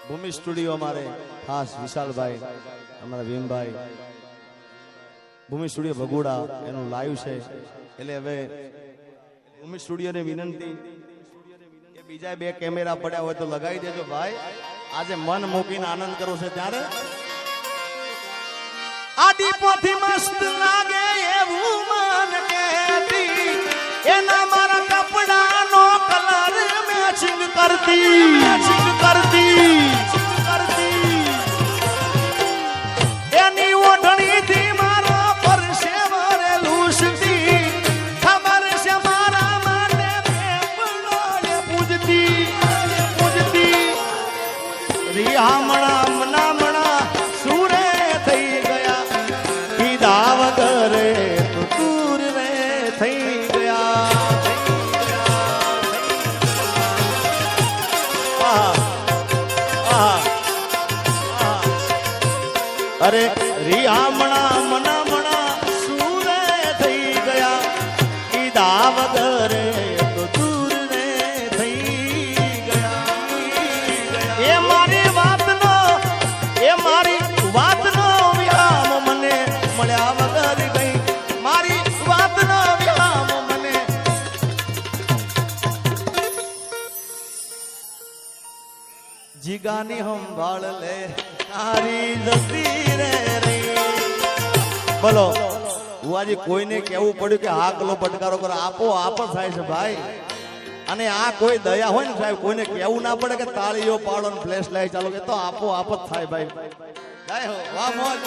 ભૂમિ studio અમારે ખાસ વિશાલભાઈ અમારા ભીમભાઈ ભૂમિ સ્ટુડિયો ભગુડા એનું લાઈવ છે એટલે હવે ભૂમિ સ્ટુડિયોને વિનંતી કે બીજા બે કેમેરા પડ્યા હોય તો લગાવી દેજો ભાઈ આજે મન મૂકીને આનંદ કરવો છે ત્યારે આડી પોથી મસ્ત લાગે એવું મન કેતી એના મારા કપડાનો કલર મેચિંગ કરતી એની ઓઢણીથી મારા પરસેવરે લૂસતી ખબર છે મારા માટે પેપડોએ પૂજતી રિહામણા મનામણા સુરે થઈ ગયા કીધા વગરે તુર રે થઈ ગયા અરે રિયામણા મનામણા સુરે થઈ ગયા કીધા વગરે તો દૂર રે થઈ ગયા એ મારી વાતનો વિરામ મને મળ્યા વગર ગઈ મારી વાતનો વિરામ મને જીગાની સંભાળ લે તારી જતી રે બોલો હું આજે કોઈને કેવું પડ્યું કે આ કલો પટકારો કરો આપો આપ થાય છે ભાઈ અને આ કોઈ દયા હોય ને સાહેબ કોઈને કેવું ના પડે કે તાળીઓ પાડો ને ફ્લેશ લાઈટ ચાલો કે તો આપો આપ જ થાય ભાઈ જય હો વાહ મોજ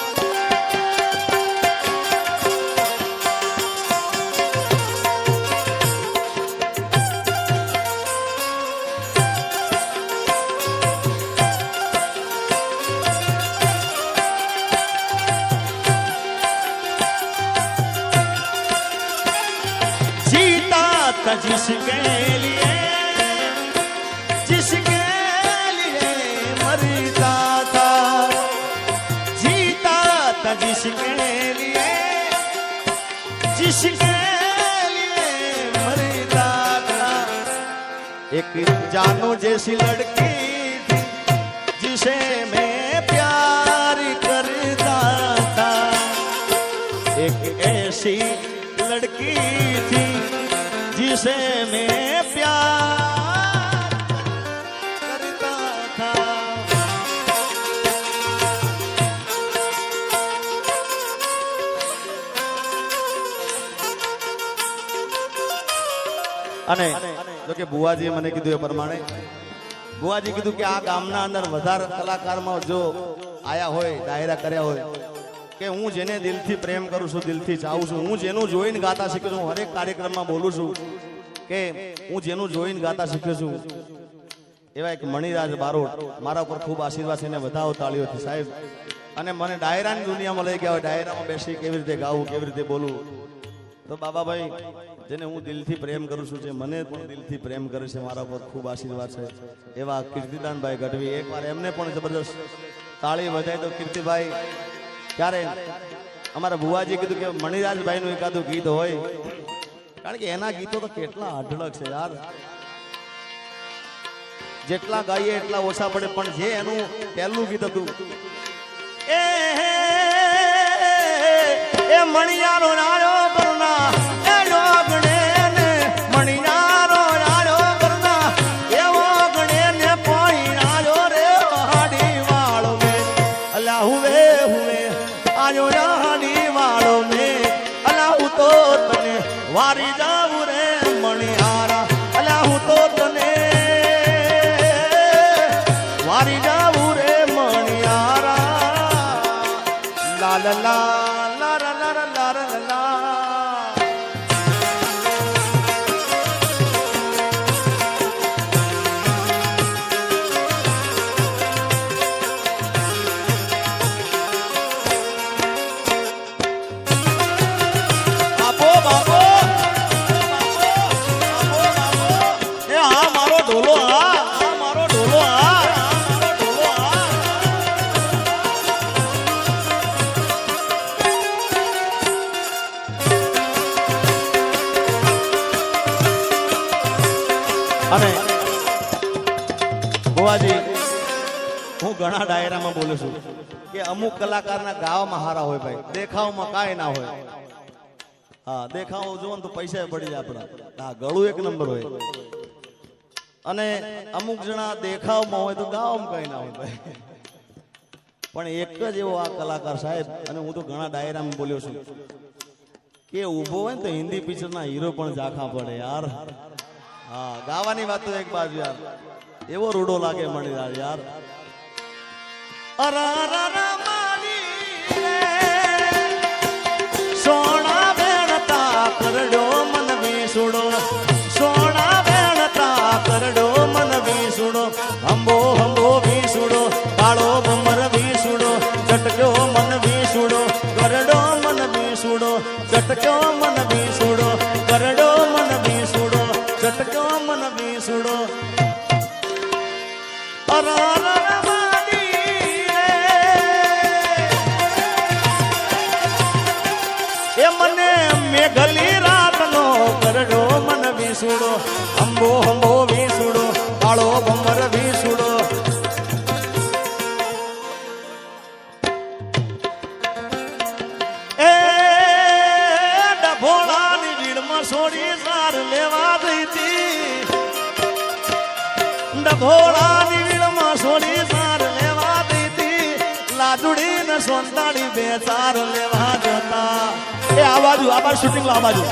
जिसके लिए मरता था जीता था जिसके लिए मरता था एक जानो जैसी लड़की थी जिसे मैं प्यार करता था एक ऐसी लड़की थी जिसे मैं प्यार करता था અને જો કે બુવાજીએ મને કીધું એ પ્રમાણે બુવાજી કીધું કે આ ગામના અંદર વધારે કલાકારમાં જો આયા હોય ડાયરા કર્યા હોય કે હું જેને દિલથી પ્રેમ કરું છું દિલથી ચાહું છું હું જેનું જોઈને ગાતા શીખ્યો છું હરેક કાર્યક્રમમાં બોલું છું કે હું જેનું જોઈને ગાતા શીખ્યો છું એવા એક મણિરાજ બારોટ મારા ઉપર ખૂબ આશીર્વાદ છે એને વધાવો તાળીઓથી સાહેબ અને મને ડાયરાની દુનિયામાં લઈ ગયા હોય ડાયરામાં બેસી કેવી રીતે ગાવું કેવી રીતે બોલું તો બાબાભાઈ જેને હું દિલથી પ્રેમ કરું છું જે મને પણ દિલથી પ્રેમ કરે છે મારા ઉપર ખૂબ આશીર્વાદ છે એવા કીર્તિદાનભાઈ ગઢવી એકવાર એમને પણ જબરદસ્ત તાળી વધાય તો કીર્તિભાઈ ત્યારે અમારા ભુવાજી કીધું કે મણિરાજભાઈ નું એકાદું ગીત હોય કારણ કે એના ગીતો તો કેટલા અઢળક છે યાર જેટલા ગાઈએ એટલા ઓછા પડે પણ જે એનું પહેલું ગીત હતું એ મણિયારો રાડો કરના એ ડોગણે ને મણિયારો રાડો કરના એવો ગણે ને પોઈ રાડો રે હાડી વાળો મે અલા હુવે આજો રાણી વાળો મે અલા હું તો તને વારી જાઉં રે મણિયારા અલા હું તો તને વારી જાઉં રે મણિયારા લા લા લા લા લા લા લા લા અને ભુવાજી હું ઘણા ડાયરામાં બોલું છું કે અમુક કલાકારના ગાવામાં હારા હોય ભાઈ, દેખાવમાં કાંઈ ના હોય. હા, દેખાવ જોવો ને તો પૈસા પડી જાય આપણા. હા, ગળું એક નંબર હોય. અને અમુક જણા દેખાવમાં હોય તો ગાવામાં કઈ ના હોય ભાઈ. પણ એક જ એવો આ કલાકાર સાહેબ, અને હું તો ઘણા ડાયરામાં બોલ્યો છું કે ઊભો હોય ને તો હિન્દી પિક્ચરના હીરો પણ ઝાંખા પડે યાર. હા, ગાવાની વાત તો એક બાજુ યાર, એવો રૂડો લાગે મને યાર. સોના વેણતા કરડો મન વિસુડો, સોના વેણતા કરડો મન વિસુડો, અંબો અંબો વિસુડો, કાળો ભમર વિસુડો, ચટક્યો મન વિસુડો, કરડો મન વિસુડો, ચટક્યો મન વિસુડો, કરડો મન વિસુડો, ચટક્યો મન વિસુડો. એ મને મેઘલી રાતનો કરડો મન વિસુડો, અંબો અંબો વિસુડો, કાળો ભમર વિસુડો. એ ડભોળાની ભીડમાં છોડી સાર લેવા દીધી, ડભોળાની ભીડમાં છોડી સાર લેવા દીધી, લાજુડી ને સોંતાડી બે સાર લેવા જતા. એ આ બાજુ શૂટિંગ લો, આ બાજુ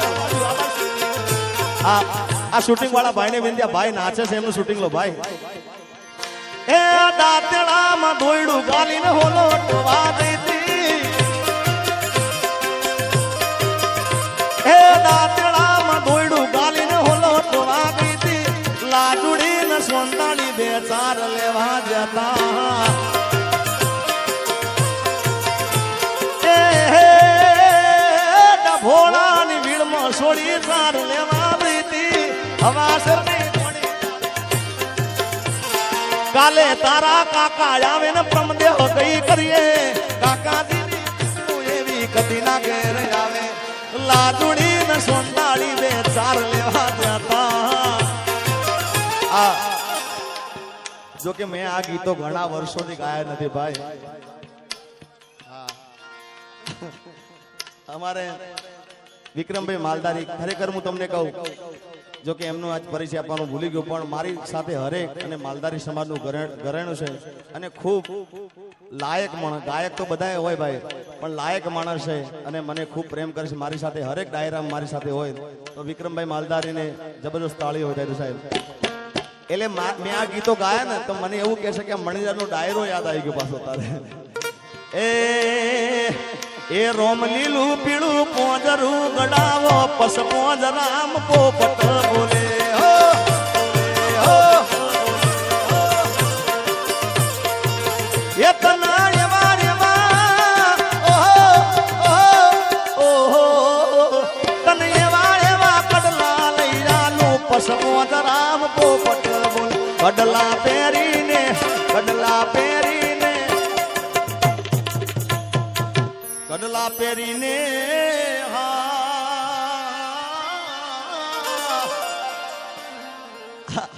આ શૂટિંગ વાળા ભાઈ ને વિંધ્યા, ભાઈ નાચે છે એમનું શૂટિંગ લો ભાઈ. એ દાંતેડામાં દોયડું ગાલીને હોલો ટોવા દીધી, એ દાંતેડામાં દોયડું ગાલીને હોલો ટોવા દીધી, લાજુડી ને સોંતાડી બે ચાર લેવા જતા. ભોળાની ભીડમાં છોડી સાર લેવા દીધી, કાલે તારા કાકા આવે ને પ્રમદેહ કઈ કરીએ, કાકા દીદી એવી કદી ના ઘેર આવે, લાજુડી ને સોંતાળી બે ચાર લેવા જતા. જો કે મેં આ ગીતો ઘણા વર્ષોથી ગાયા નથી ભાઈ. અમારે વિક્રમભાઈ માલધારી, ખરેખર હું તમને કહું, જો કે એમનો આજ પરિચય આપવાનું ભૂલી ગયો, પણ મારી સાથે હરેક અને માલધારી સમાજનું ઘરેણું છે અને ખૂબ લાયક માણસ. ગાયક તો બધા હોય ભાઈ, પણ લાયક માણસ છે અને મને ખૂબ પ્રેમ કરે છે. મારી સાથે હરેક ડાયરામાં મારી સાથે હોય તો વિક્રમભાઈ માલધારીને જબરદસ્ત તાળી હોય થાય સાહેબ. એટલે મેં આ ગીતો ગાયા ને તો મને એવું કહે છે કે મણિદારનો ડાયરો યાદ આવી ગયો પાછો તારે. એ રોમ લીલું પીળું પોજરું ગડાવો, પસ પોજરામ પોપટ બોલે, એ તના એવા એવા તને એવા કડલા લઈ જાનું, પસ પોજરામ પોપટ બોલે, કડલા પહેરીને કડલા પહેરીને કડલા પહેરીને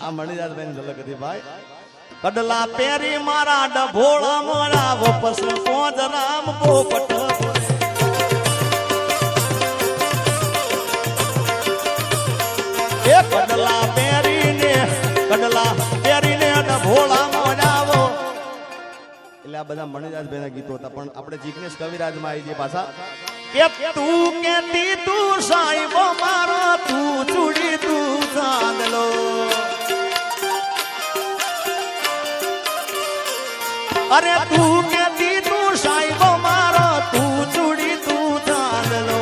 આ મણીદાર બેન ઝલક હતી ભાઈ. કડલા પહેરી મારા ડભોળા મોરા વપસ પોજરામ પોપટ, એ કડલા પહેરીને ડભોળા મોરાવો. એટલે આ બધા મણિદાસભાઈના ગીતો હતા, પણ આપણે જિગ્નેશ કવિરાજમાં આવી જઈએ પાછા. કે તું કેતી તું સાહેબો મારો, તું ચૂડી તું ચાંદલો, અરે તું કેતી તું સાહેબો મારો, તું ચૂડી તું ચાંદલો,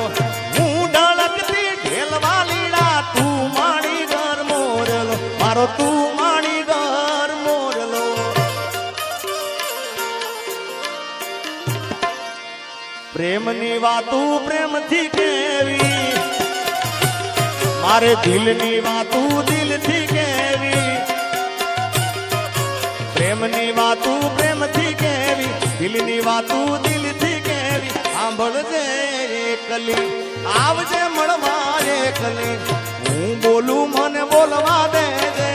હું ડળકતી ઢેલવા લીડા, તું માણી ઘર મોરલો મારો, તું માણી ઘર મોરલો. પ્રેમની વાતું પ્રેમથી કેવી, મારે દિલની વાતું દિલથી કેવી, પ્રેમની વાતું પ્રેમથી કેવી, દિલની વાતું દિલથી કેવી. સાંભળજે એકલી આવજે મળવા એકલી, હું બોલું મને બોલવા દેજે,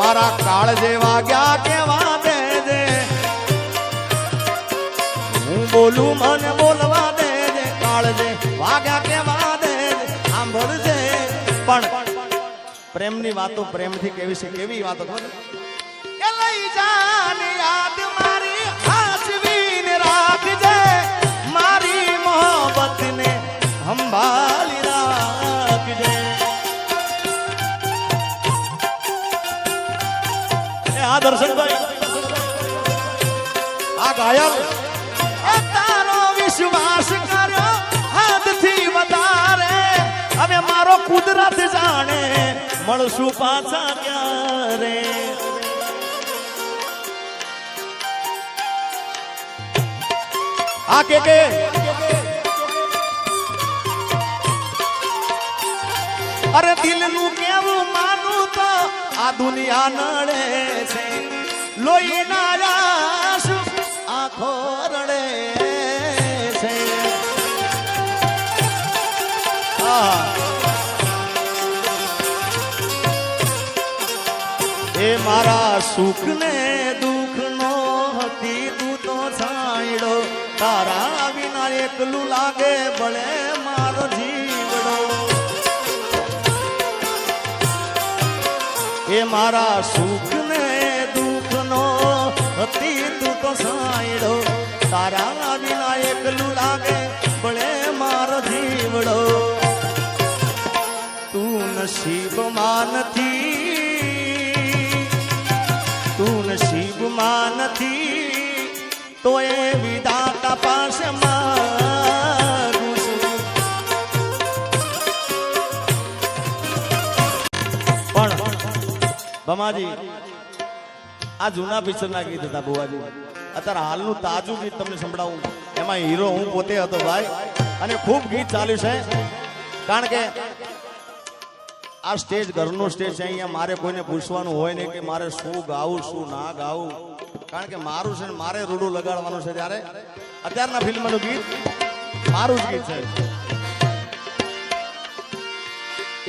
મારા કાળ જેવા ગયા કેવા દે દે હું બોલું મને બોલવા દે દે કાળ જે વાગ્યા કેવા દે દે સાંભળજે પણ પ્રેમની વાતો પ્રેમથી કેવી છે કેવી વાતો ખબર એ લઈ જાને યાદ મારી હાસવીને રાખજે મારી મોહબ્બતને સંભાળી રાખજે આ દર્શનભાઈ આ ઘાયલ તારો વિશ્વાસ કર્યો હદથી વધારે હવે મારો કુદરત જાણે મળશું પાછા ક્યારે આ કે અરે દિલનું કેવું માનું તો આ દુનિયા નડે છે લોહીના આંસુ આંખો રડે છે એ મારા સુખ ને દુઃખ નો હતી તું તો છાંયડો તારા વિના એકલું લાગે ભલે મારો જીવડો એ મારા સુખ ને દુઃખ નો હતી તું તો સાંયડો તારા વિના એકલું લાગે ભલે મારો જીવડો તું નસીબમાં નથી તો એ વિધાતા પાસે માંગુ છું પણ ભમાજી આ જૂના પિક્ચરના ગીત હતા બુવાજી અત્યારે હાલનું તાજું ગીત તમને સંભળાવું એમાં હીરો હું પોતે હતો ભાઈ અને ખૂબ ગીત ચાલ્યું છે કારણ કે આ સ્ટેજ ઘરનું સ્ટેજ છે અહીંયા મારે કોઈને પૂછવાનું હોય નહીં કે મારે શું ગાવું શું ના ગાવું કારણ કે મારું છે ને મારે રૂડું લગાડવાનું છે ત્યારે અત્યારના ફિલ્મનું ગીત મારું જ ગીત છે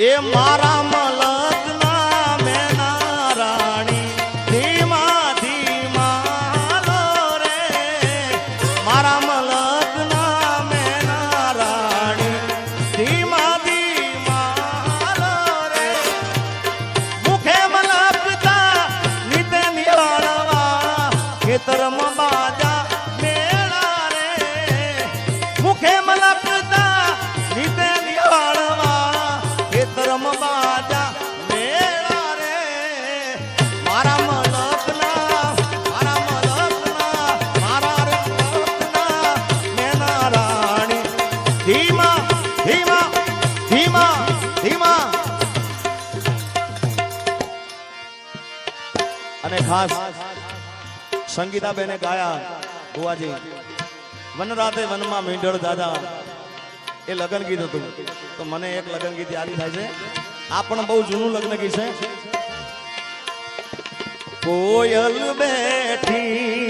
એ મારા મલકના મેના રાણી ધીમા ધીમા લો રે મારા મલકના મેના રાણી ધીમા ધીમા લો રે મુખે મલકતા નીતે નિહાળવા ખેતરમાં બાજા મેળા રે મુખે મલકતા નીતે નિહાળવા ખેતરમાં બાજા મેળા રે મારા મલકના મેના રાણી ધીમા ધીમા ધીમા ધીમા અને ખાસ સંગીતાબેને ગાયા બુવાજી વનરાતે વનમાં મીંઢળ દાદા એ લગ્ન ગીત હતું તો મને એક લગ્ન ગીત યાદ થાય છે આ પણ બહુ જૂનું લગ્ન ગીત છે કોયલ બેઠી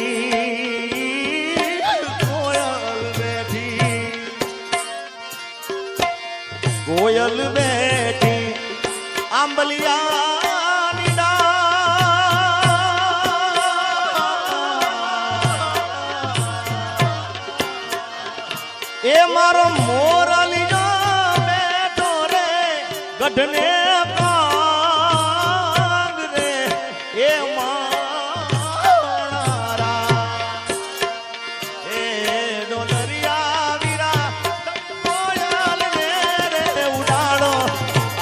આંબલિયાની એ મારો મોરલીનો બેઠો રે ગઢને કાંગ રે એ મારા એ ડોલરિયા વીરા કોયલ ને રે ઉડાડો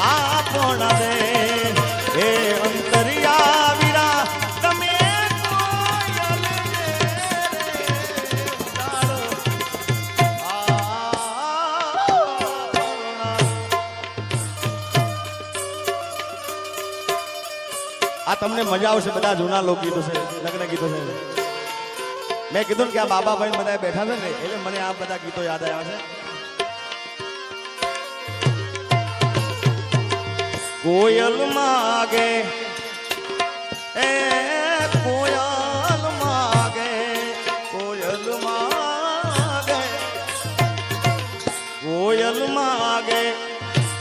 આપણ દે એ અંતરિયા વીરા તમે કોયલ ને આ તમને મજા આવશે બધા જૂના લોકગીતો છે લગ્ન ગીતો છે મેં કીધું ને કે આ બાબાભાઈ બધા બેઠા છે ને એટલે મને આ બધા ગીતો યાદ આવ્યા છે કોયલ માગે એ કોયલ માગે કોયલ માગે કોયલ માગે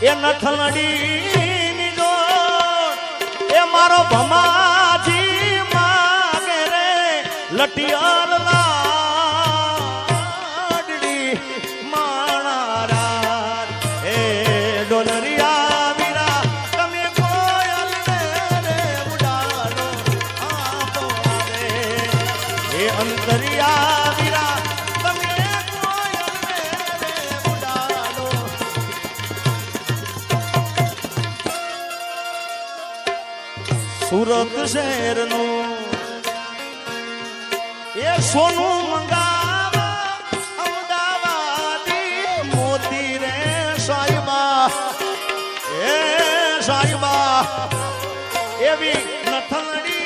એ નઠલડી મારો ભમા લટિયાર લાડડી માણારા એ ડોલરિયા વીરા તમે કોયલ ને રે ઉડાડો આપો રે એ અંતરિયા વીરા તમે કોયલ ને રે ઉડાડો સુરત શહેરનું એ સોનું મંગાવા અમદાવાદી મોતી રે સાહેબા એ સાહેબા એવી નથનડી